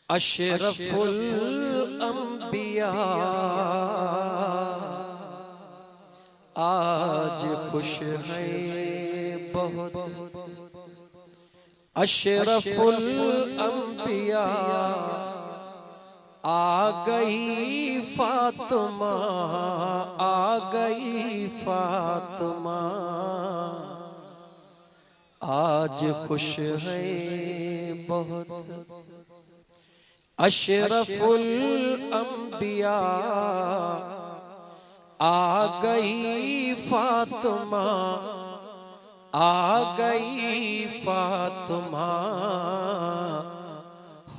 अशरफुल अंबिया आज खुश है बहुत। अशरफुल अंबिया आ गई फातिमा, आ गई फातिमा आज खुश है बहुत। अशरफुल अंबिया आ गई फातिमा, आ गई फातिमा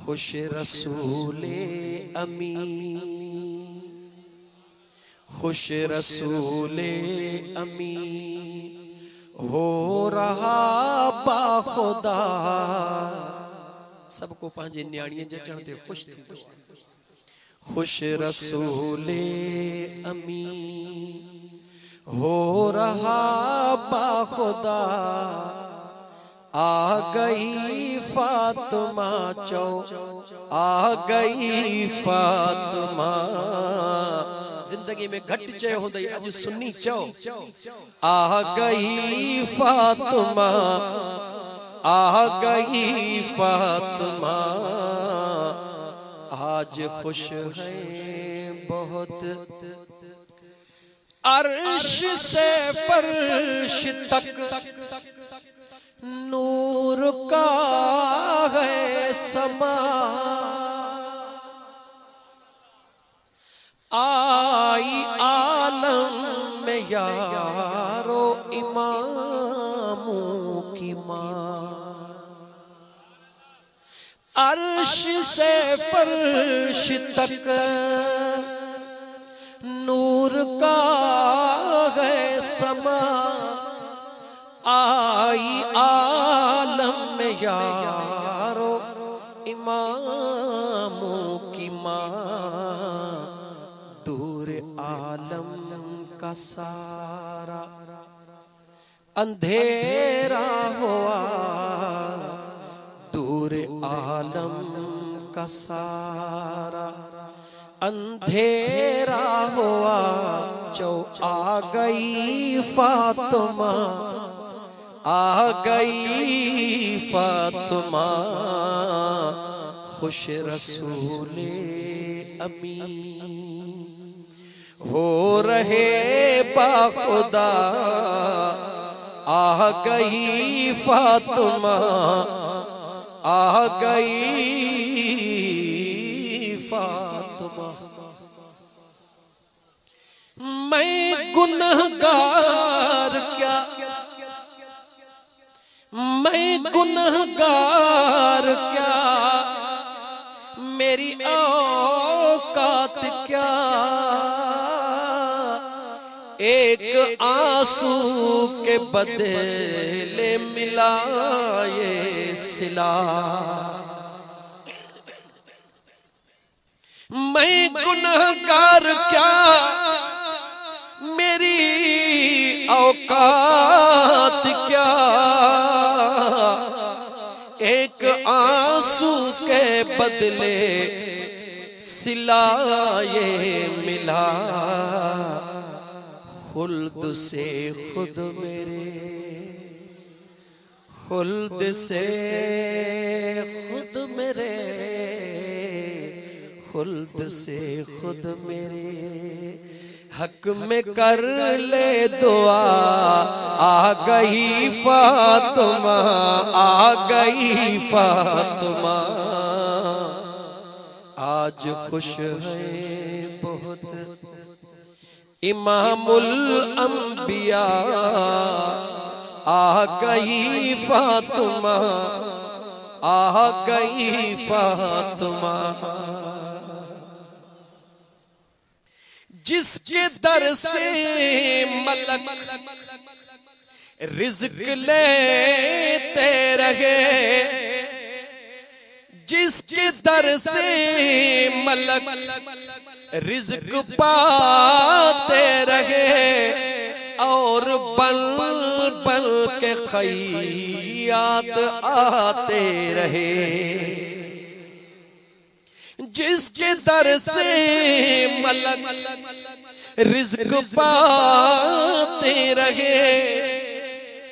खुश रसूले अमी, खुश रसूले अमी हो रहा बाखुदा। सबको पांजे न्याणिये जचण ते खुश थी। खुश रसूले अमी हो रहा बाखुदा, आ गई फातिमा चौ, आ गई फातिमा। जिंदगी में घट चयो होंदई अज सुन्नी चौ, आ गई फातिमा, आ गई फातिमा आज खुश है बहुत। अर्श से फर्श तक नूर का है समा, आई आलम में यारो इमामों की माँ। अर्श से फर्श तक नूर का है समा, आई आलम में यारो इमामों की माँ। दूर आलम का सारा अंधेरा हुआ, दूर आलम का सारा अंधेरा हुआ। चौ आ गई फातिमा, आ गई फातिमा खुश रसूले अमी हो रहे बाखुदा। आ गई फातिमा, आ गई फातिमा। मैं गुनहगार क्या, मैं गुनहगार क्या, मेरी औकात क्या। एक आंसू के बदले मिला ये सिला। मैं गुनहगार क्या, मेरी औकात क्या। एक आंसू के बदले सिला ये मिला। खुल्द से खुद मेरे, खुल्द से खुद मेरे, खुल्द से खुद मेरे हक में कर ले दुआ। आ गई फातिमा, आ गई फातिमा आज खुश है बहुत। इमामुल अंबिया आ गई फातिमा, आ गई फातिमा। जिसके दर से मलक रिज़्क लेते रहे, जिसके दर से मलक रिज़्क पाते रहे और बल बल के खैयात आते रहे। जिसके दर से मलक रिज़्क़ पाते रहे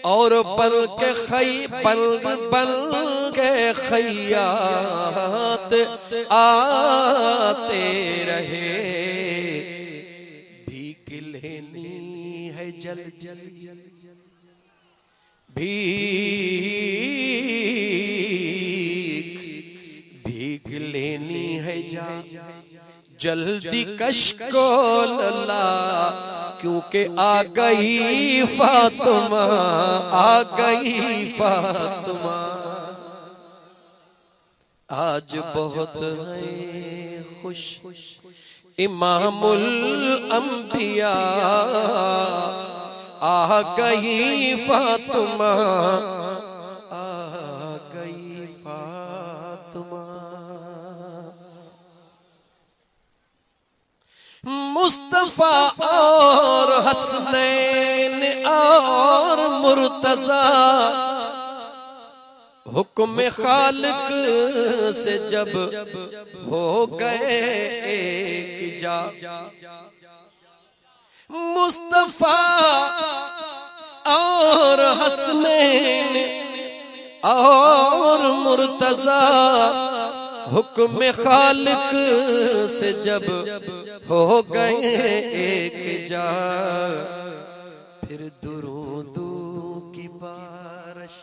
और पल के खैयात आते रहे। भीख लेनी है जल जल भीख लेनी है जा जल्दी कश को लला, क्योंकि आ गई फातिमा, आ गई फातिमा। आज बहुत है खुश इमामुल अंबिया, आ गई फातिमा, आ गई फातिमा। मुस्तफा और हसनैन और मुर्तजा हुक्म खालिक से जब हो गए एक जा। मुस्तफा और हसनैन और मुर्तजा हुक्म खालिक से जब हो गए एक जा। फिर दुरूदू की बारिश,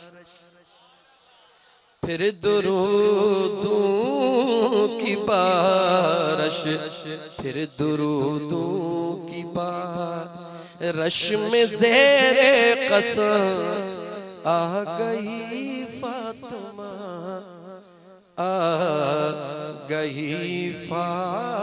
फिर दुरूदू की बारिश, फिर दुरूदू की बारिश में ज़ेरे कसम आ गई फातिमा, आ गई फातिमा।